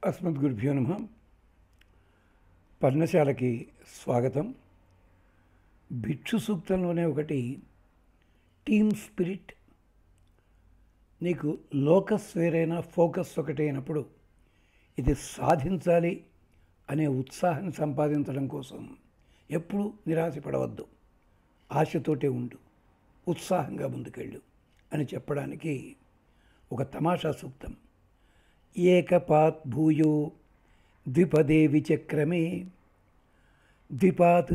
అస్మద్గురుభ్యో నమః. పర్ణశాలకి స్వాగతం. భిక్షు సూక్తంలోనే ఒకటి టీమ్ స్పిరిట్, నీకు లోకస్ వేరైనా ఫోకస్ ఒకటే అయినప్పుడు ఇది సాధించాలి అనే ఉత్సాహాన్ని సంపాదించడం కోసం ఎప్పుడూ నిరాశపడవద్దు, ఆశతోటే ఉండు, ఉత్సాహంగా ముందుకెళ్ళు అని చెప్పడానికి ఒక తమాషా సూక్తం. ఏకపాత్ భూయో ద్విపదే విచక్రమే ద్విపాత్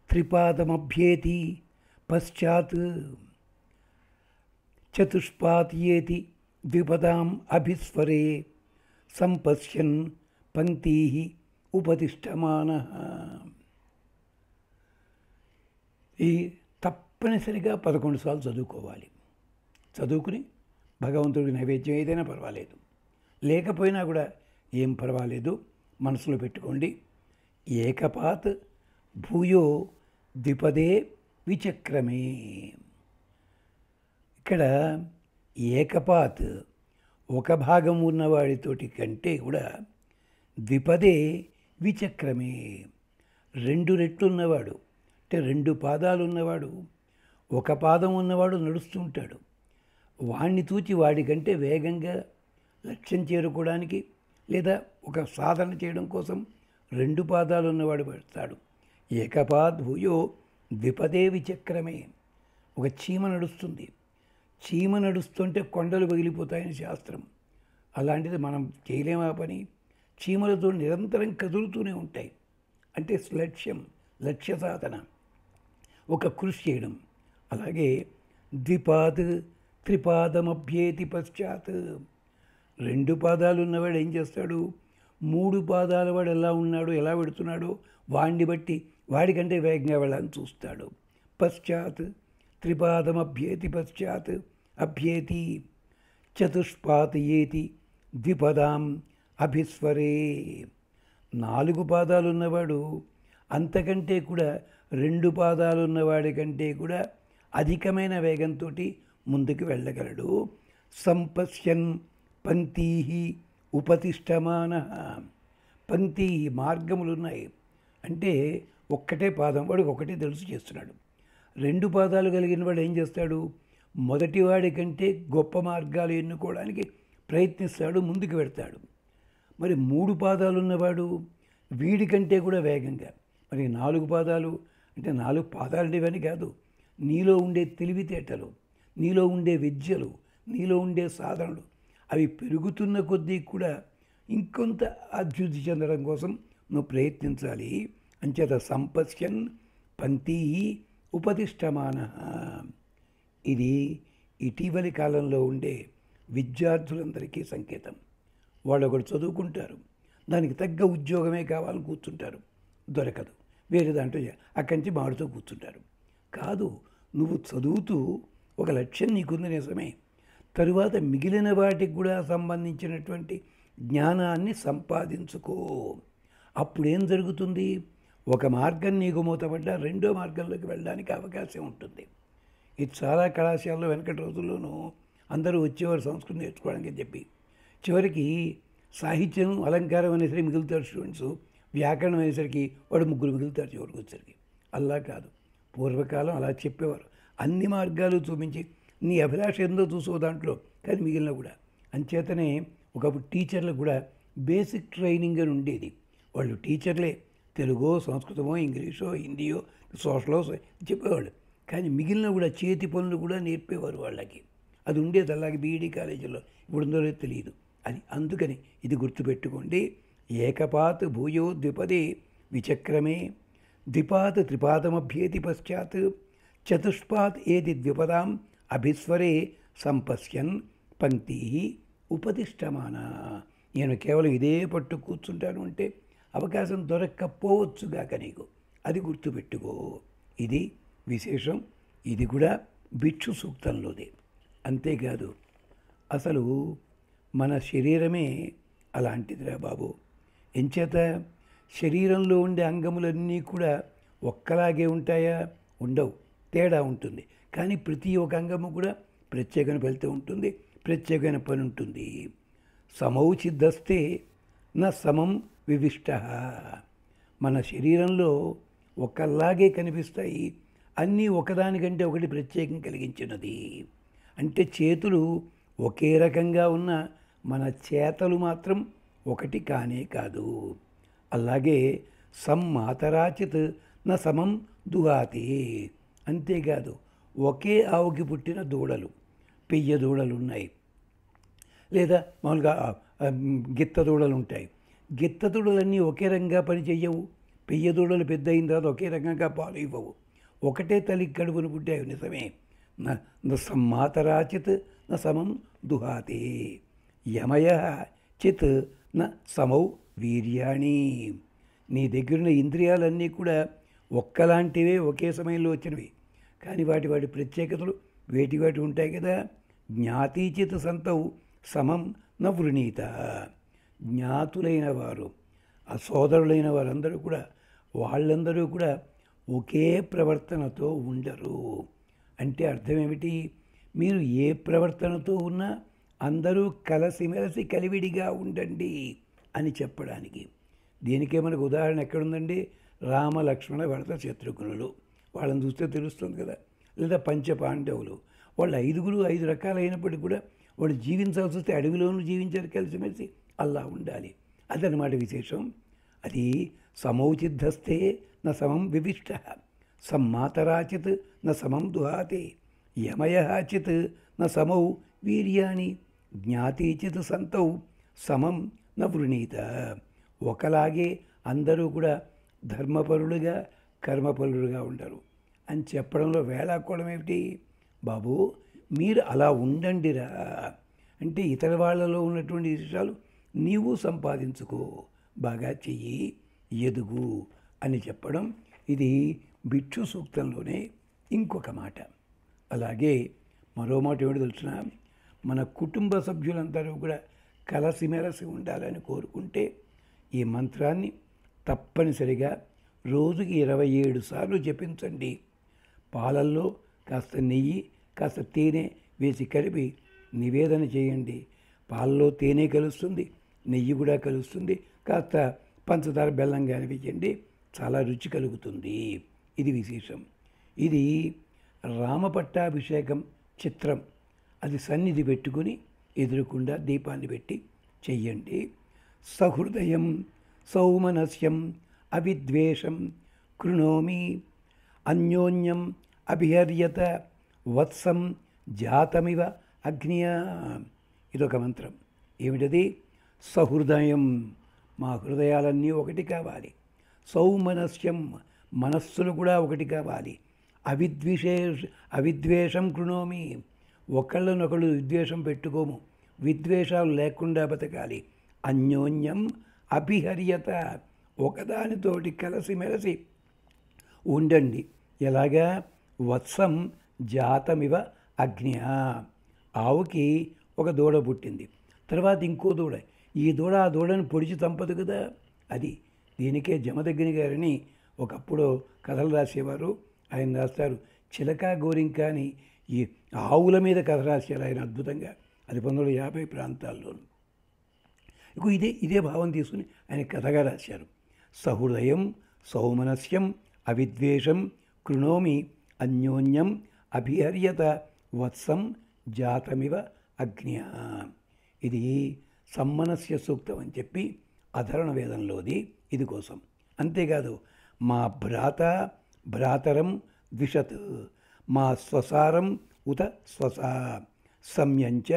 త్రిపాదమభ్యేతి పశ్చాత్ చతుష్పాత్ ఏతి ద్విపదాం అభిస్వరే సంపశ్యన్ పంక్తీ ఉపతిష్టమానః. ఈ తప్పనిసరిగా 11 సార్లు చదువుకోవాలి. చదువుకుని భగవంతుడికి నైవేద్యం ఏదైనా పర్వాలేదు, లేకపోయినా కూడా ఏం పర్వాలేదు, మనసులో పెట్టుకోండి. ఏకపాత్ భూయో ద్విపదే విచక్రమే. ఇక్కడ ఏకపాత్ ఒక భాగం ఉన్నవాడితోటి కంటే కూడా ద్విపదే విచక్రమే, 2 రెట్లు ఉన్నవాడు, అంటే 2 పాదాలు ఉన్నవాడు, ఒక పాదం ఉన్నవాడు నడుస్తుంటాడు. వాణ్ణి చూచి వాడికంటే వేగంగా లక్ష్యం చేరుకోవడానికి లేదా ఒక సాధన చేయడం కోసం 2 పాదాలు ఉన్నవాడు పడతాడు. ఏకపాద్ భూయో ద్విపదే విచక్రమే. ఒక చీమ నడుస్తుంది, చీమ నడుస్తుంటే కొండలు పగిలిపోతాయని శాస్త్రం. అలాంటిది మనం చేయలేమా పని? చీమలతో నిరంతరం కదులుతూనే ఉంటాయి. అంటే లక్ష్య సాధన, ఒక కృషి చేయడం. అలాగే ద్విపాద్ త్రిపాదమభ్యేతి పశ్చాత్, 2 పాదాలు ఉన్నవాడు ఏం చేస్తాడు? 3 పాదాల వాడు ఎలా ఉన్నాడో, ఎలా పెడుతున్నాడో వాడిని బట్టి వాడికంటే వేగంగా వెళ్ళాలని చూస్తాడు. పశ్చాత్ త్రిపాదమభ్యేతి పశ్చాత్ అభ్యేతి చతుష్పాత్ ఏతి ద్విపదాం అభిస్వరే. 4 పాదాలు ఉన్నవాడు అంతకంటే కూడా 2 పాదాలు ఉన్నవాడి కంటే కూడా అధికమైన వేగంతో ముందుకు వెళ్ళగలడు. సంపశ్యన్ పంక్తీ ఉపతిష్టమానః. పంక్తి మార్గములున్నాయి, అంటే ఒక్కటే పాదం, వాడికి ఒకటే తెలుసు చేస్తున్నాడు. 2 పాదాలు కలిగిన వాడు ఏం చేస్తాడు? మొదటివాడి కంటే గొప్ప మార్గాలు ఎన్నుకోవడానికి ప్రయత్నిస్తాడు, ముందుకు వెళ్తాడు. మరి 3 పాదాలు ఉన్నవాడు వీడికంటే కూడా వేగంగా, మరి 4 పాదాలు అంటే 4 పాదాలు ఇవని కాదు, నీలో ఉండే తెలివితేటలు, నీలో ఉండే విద్యలు, నీలో ఉండే సాధనలు అవి పెరుగుతున్న కొద్దీ కూడా ఇంకొంత అభివృద్ధి చెందడం కోసం నువ్వు ప్రయత్నించాలి. అంచేత సంపశ్యన్ పంక్తీ ఉపతిష్టమానః. ఇది ఇటీవలి కాలంలో ఉండే విద్యార్థులందరికీ సంకేతం. వాళ్ళు ఒకటి చదువుకుంటారు, దానికి తగ్గ ఉద్యోగమే కావాలని కూర్చుంటారు, దొరకదు, వేరే దాంట్లో అక్కడి నుంచి మాడుతూ కూర్చుంటారు. కాదు, నువ్వు చదువుతూ ఒక లక్ష్యం నీకుంది నిజమే, తరువాత మిగిలిన వాటికి కూడా సంబంధించినటువంటి జ్ఞానాన్ని సంపాదించుకో. అప్పుడేం జరుగుతుంది? ఒక మార్గం నీకు మూతపడ్డా 2వ మార్గంలోకి వెళ్ళడానికి అవకాశం ఉంటుంది. ఇది చాలా కళాశాలలో వెనకటి రోజుల్లోనూ అందరూ వచ్చేవారు సంస్కృతం నేర్చుకోవడానికి అని చెప్పి. చివరికి సాహిత్యం అలంకారం అనేసరికి మిగులుతారు స్టూడెంట్స్, వ్యాకరణం అనేసరికి వాడు 3 మిగులుతారు చివరికి వచ్చేసరికి. అలా కాదు, పూర్వకాలం అలా చెప్పేవారు, అన్ని మార్గాలు చూపించి నీ అభిలాష ఏందో చూసో దాంట్లో, కానీ మిగిలిన కూడా. అంచేతనే ఒకప్పుడు టీచర్లకు కూడా బేసిక్ ట్రైనింగ్ అని ఉండేది. వాళ్ళు టీచర్లే, తెలుగో సంస్కృతమో ఇంగ్లీషో హిందీయో సోషలో చెప్పేవాళ్ళు, కానీ మిగిలిన కూడా చేతి పనులు కూడా నేర్పేవారు వాళ్ళకి. అది ఉండేది. అలాగే బీఈడీ కాలేజీలో ఇప్పుడు ఉందో తెలియదు అది. అందుకని ఇది గుర్తుపెట్టుకోండి. ఏకపాత్ భూయో ద్విపదే విచక్రమే ద్విపాత్ త్రిపాదమభ్యేతి పశ్చాత్ చతుష్పాత్ ఏది ద్విపదాం అభిస్వరే సంపశ్యన్ పంక్తీ ఉపతిష్టమాన. నేను కేవలం ఇదే పట్టు కూర్చుంటాను అంటే అవకాశం దొరక్కపోవచ్చుగాక నీకు, అది గుర్తుపెట్టుకో. ఇది విశేషం. ఇది కూడా భిక్షు సూక్తంలోదే. అంతేకాదు, అసలు మన శరీరమే అలాంటిదిరా బాబు. ఎంచేత శరీరంలో ఉండే అంగములన్నీ కూడా ఒక్కలాగే ఉంటాయా? ఉండవు, తేడా ఉంటుంది. కానీ ప్రతి ఒక్క అంగము కూడా ప్రత్యేకమైన ఫలితం ఉంటుంది, ప్రత్యేకమైన పని ఉంటుంది. సమౌచిద్దస్తే న సమం వివిష్ట. మన శరీరంలో ఒకలాగే కనిపిస్తాయి, అన్నీ ఒకదానికంటే ఒకటి ప్రత్యేకం కలిగించినది. అంటే చేతులు ఒకే రకంగా ఉన్న మన చేతలు మాత్రం ఒకటి కానే కాదు. అలాగే మాతరాచిత్ న సమం దుహాతి. అంతేకాదు ఒకే ఆవుకి పుట్టిన దూడలు, పెయ్య దూడలు ఉన్నాయి, లేదా మామూలుగా గిత్త దూడలు ఉంటాయి. గిత్త దూడలన్నీ ఒకే రకంగా పని చెయ్యవు. పెయ్య దూడలు పెద్ద అయిన తర్వాత ఒకే రకంగా పాలు ఇవ్వవు. ఒకటే తల్లి కడుపును పుట్టాయి, నిజమే. మాతరాచిత్ న సమం దుహాతి. యమయ చిత్ న సమౌ వీర్యాణి. నీ దగ్గరున్న ఇంద్రియాలన్నీ కూడా ఒక్కలాంటివే, ఒకే సమయంలో వచ్చినవి, కానీ వాటి వాటి ప్రత్యేకతలు వేటి వాటి ఉంటాయి కదా. జ్ఞాతీచిత్ సంతౌ సమం న వృణీత. జ్ఞాతులైన వారు, ఆ సోదరులైన వారందరూ కూడా, వాళ్ళందరూ కూడా ఒకే ప్రవర్తనతో ఉండరు. అంటే అర్థం ఏమిటి? మీరు ఏ ప్రవర్తనతో ఉన్నా అందరూ కలిసిమెలిసి కలివిడిగా ఉండండి అని చెప్పడానికి. దీనికే మనకు ఉదాహరణ ఎక్కడుందండి? రామ లక్ష్మణ భరత శత్రుఘ్నులు, వాళ్ళని చూస్తే తెలుస్తుంది కదా. లేదా పంచపాండవులు, వాళ్ళు 5 రకాలైనప్పటికీ కూడా వాళ్ళు జీవించాల్సి వస్తే అడవిలోనూ జీవించారు కలిసిమెలిసి. అలా ఉండాలి, అదనమాట విశేషం. అది సమౌచిద్ధస్తే న సమం వివిష్ట. మాతరాచిత్ న సమం దుహాతి. యమయ చిత్ న సమౌ వీర్యాణి. జ్ఞాతీచిత్ సంతౌ సమం న వృణీత. ఒకలాగే అందరూ కూడా ధర్మపరులుగా కర్మపరులుగా ఉండరు అని చెప్పడంలో వేళాకోళం ఏమిటి? బాబు, మీరు అలా ఉండండిరా అంటే ఇతర వాళ్ళలో ఉన్నటువంటి విషయాలు నీవు సంపాదించుకో, బాగా చెయ్యి, ఎదుగు అని చెప్పడం. ఇది భిక్షు సూక్తంలోనే ఇంకొక మాట. అలాగే మరో మాట ఏమిటి తెలుసిన? మన కుటుంబ సభ్యులందరూ కూడా కలసిమెలసి ఉండాలని కోరుకుంటే ఈ మంత్రాన్ని తప్పనిసరిగా రోజుకి 27 సార్లు జపించండి. పాలల్లో కాస్త నెయ్యి, కాస్త తేనె వేసి కలిపి నివేదన చేయండి. పాలలో తేనె కలుస్తుంది, నెయ్యి కూడా కలుస్తుంది, కాస్త పంచదార బెల్లం కానీ వేయండి, చాలా రుచి కలుగుతుంది. ఇది విశేషం. ఇది రామపట్టాభిషేకం చిత్రం, అది సన్నిధి పెట్టుకుని ఎదురుకుండా దీపాన్ని పెట్టి చెయ్యండి. సహృదయం సౌమనస్యం అవిద్వేషం కృణోమి అన్యోన్యం అభిహర్యత వత్సం జాతమివ అగ్నియా. ఇదొక మంత్రం. ఏమిటది? సహృదయం, మా హృదయాలన్నీ ఒకటి కావాలి. సౌమనస్యం, మనస్సులు కూడా ఒకటి కావాలి. అవిద్వేషం కృణోమి, ఒకళ్ళనొకళ్ళు విద్వేషం పెట్టుకోము, విద్వేషాలు లేకుండా బతకాలి. అన్యోన్యం అభిహర్యత, ఒకదానితోటి కలిసిమెలిసి ఉండండి. ఎలాగా? వత్సం జాతమివ అగ్నియ. ఆవుకి ఒక దూడ పుట్టింది, తర్వాత ఇంకో దూడ. ఈ దూడ ఆ దూడను పొడిచి చంపదు కదా. అది దీనికే జమదగ్ని గారిని ఒకప్పుడు కథలు రాసేవారు. ఆయన రాస్తారు చిలక గోరింక అని, ఈ ఆవుల మీద కథ రాశారు ఆయన అద్భుతంగా. అది 1950 ప్రాంతాల్లో. ఇక ఇదే భావం తీసుకుని ఆయన కథగా రాశారు. సహృదయం సౌమనస్యం అవిద్వేషం కృణోమి అన్యోన్యం అభిహర్యత వత్సం జాతమివ అగ్నియ. ఇది సమ్మనస్య సూక్తం అని చెప్పి అధర్వణ వేదంలోది. ఇది కోసం. అంతేకాదు, మా భ్రాతరం ద్విషత్, మా స్వసారం ఉత స్వసా సంయంచ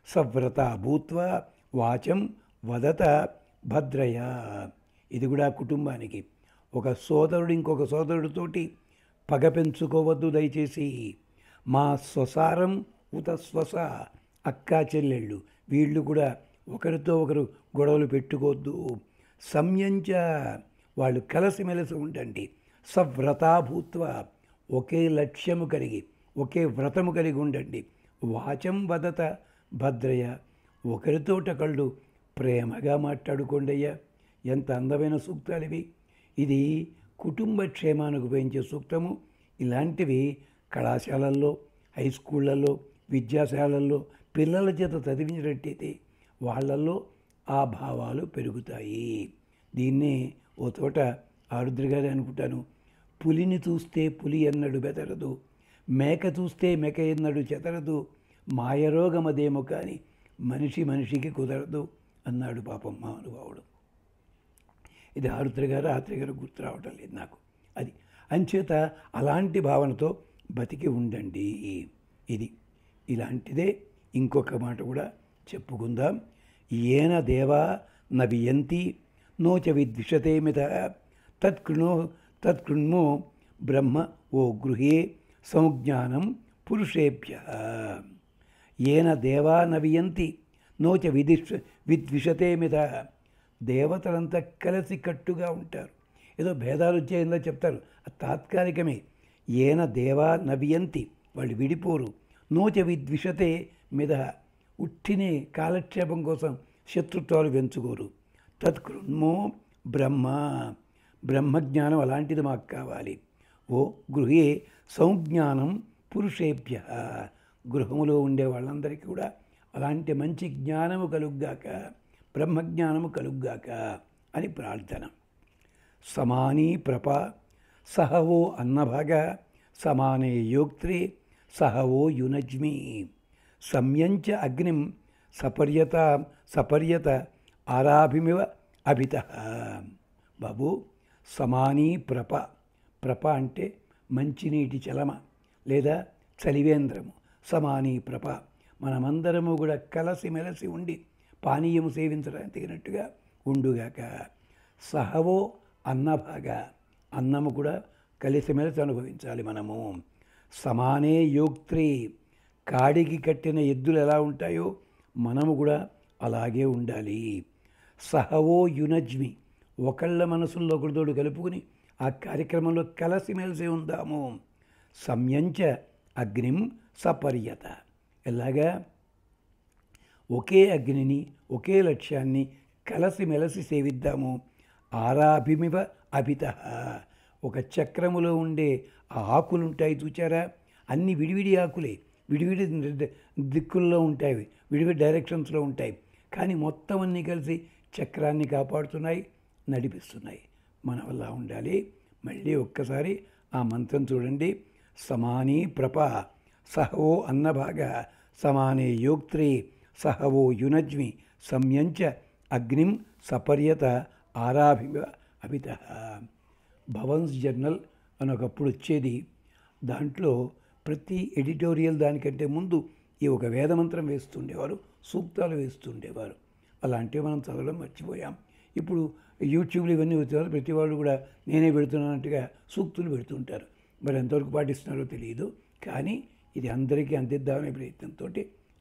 సవ్రత భూత్వా వాచం వదత భద్రయ. ఇది కూడా కుటుంబానికి. ఒక సోదరుడు ఇంకొక సోదరుడితోటి పగ పెంచుకోవద్దు దయచేసి. మా స్వసారం ఉత స్వస, అక్కా చెల్లెళ్ళు వీళ్ళు కూడా ఒకరితో ఒకరు గొడవలు పెట్టుకోవద్దు. సంయంచ, వాళ్ళు కలిసిమెలిసి ఉండండి. సవ్రతాభూత్వ, ఒకే లక్ష్యము కలిగి ఒకే వ్రతము కలిగి ఉండండి. వాచం వదత భద్రయ, ఒకరితోటొకళ్ళు ప్రేమగా మాట్లాడుకోండి అయ్యా. ఎంత అందమైన సూక్తాలు ఇవి. ఇది కుటుంబ క్షేమానికి ఉపయోగించే సూక్తము. ఇలాంటివి కళాశాలల్లో, హై స్కూళ్ళల్లో, విద్యాశాలల్లో పిల్లల చేత చదివించినట్టయితే వాళ్ళల్లో ఆ భావాలు పెరుగుతాయి. దీన్నే ఓ చోట ఆరుద్ర గారు అనుకుంటాను, పులిని చూస్తే పులి ఎన్నడు బెదరదు, మేక చూస్తే మేక ఎన్నడు చెదరదు, మాయరోగమదేమో కానీ మనిషి మనిషికి కుదరదు అన్నాడు పాపం మహానుభావుడు. ఇది ఆరుద్ర గారు గుర్తు రావటం లేదు నాకు. అది అంచేత అలాంటి భావనతో బతికి ఉండండి. ఇది ఇలాంటిదే ఇంకొక మాట కూడా చెప్పుకుందాం. ఏన దేవా నవియంతి నోచ విద్విషతే మిత తత్కృణ్మో బ్రహ్మ ఓ గృహే సంజ్ఞానం పురుషేభ్య. ఏన దేవా నవియంతి నోచ విద్విషతే మిత. దేవతలంతా కలిసి కట్టుగా ఉంటారు. ఏదో భేదాలు వచ్చాయిందో చెప్తారు, అది తాత్కాలికమే. ఏన దేవా నవియంతి, వాళ్ళు విడిపోరు. నోచ విద్విషతే మిద, ఉట్టినే కాలక్షేపం కోసం శత్రుత్వాలు పెంచుకోరు. తత్కృణ్మో బ్రహ్మ, బ్రహ్మజ్ఞానం అలాంటిది మాకు కావాలి. ఓ గృహే సంజ్ఞానం పురుషేభ్య, గృహములో ఉండే వాళ్ళందరికీ కూడా అలాంటి మంచి జ్ఞానము కలుగ్గాక, బ్రహ్మజ్ఞానము కలుగ్గాక అని ప్రార్థన. సమానీ ప్రప సహవో అన్నభాగ సమానే యోక్త్రే సహవో యునజ్మి సంయంచ అగ్నిం సపర్యత ఆరాభిమివ అభిత. బాబు, సమానీ ప్రప అంటే మంచినీటి చలమ లేదా చలివేంద్రము. సమానీ ప్రప, మనమందరము కూడా కలిసిమెలిసి ఉండి పానీయము సేవించడానికి తగినట్టుగా ఉండుగాక. సహవో అన్నభాగ, అన్నము కూడా కలిసిమెలిసి అనుభవించాలి మనము. సమానే యోక్త్రే, కాడికి కట్టిన ఎద్దులు ఎలా ఉంటాయో మనము కూడా అలాగే ఉండాలి. సహవో యునజ్మి, ఒకళ్ళ మనసుల్లో ఒకరితోడు కలుపుకుని ఆ కార్యక్రమంలో కలిసిమెలిసి ఉందాము. సంయంచ అగ్నిం సపర్యత, ఎలాగా ఒకే అగ్నిని ఒకే లక్ష్యాన్ని కలిసిమెలిసి సేవిద్దాము. ఆరాభిమివ అభిత, ఒక చక్రములో ఉండే ఆ ఆకులు ఉంటాయి చూచారా, అన్ని విడివిడి ఆకులే, విడివిడి దిక్కుల్లో ఉంటాయి, విడివిడి డైరెక్షన్స్లో ఉంటాయి, కానీ మొత్తం అన్నీ కలిసి చక్రాన్ని కాపాడుతున్నాయి, నడిపిస్తున్నాయి. మన వల్ల ఉండాలి. మళ్ళీ ఒక్కసారి ఆ మంత్రం చూడండి. సమానీ ప్రప సహవో అన్నభాగ సమానే యోక్త్రే సహవో యునజ్మి సంయంచ అగ్నిం సపర్యత ఆరాభివ అభిత. భవన్స్ జర్నల్ అని ఒకప్పుడు వచ్చేది. దాంట్లో ప్రతి ఎడిటోరియల్ దానికంటే ముందు ఈ ఒక వేదమంత్రం వేస్తుండేవారు, సూక్తాలు వేస్తుండేవారు. అలాంటివి మనం చదవడం మర్చిపోయాం. ఇప్పుడు యూట్యూబ్లో ఇవన్నీ వచ్చేవారు, ప్రతి వాళ్ళు కూడా నేనే పెడుతున్నట్టుగా సూక్తులు పెడుతుంటారు. మరి ఎంతవరకు పాటిస్తున్నారో తెలియదు, కానీ ఇది అందరికీ అందిద్దామనే ప్రయత్నంతో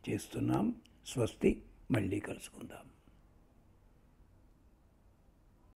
చేస్తున్నాం. స్వస్తి, మళ్ళీ కలుసుకుందాం.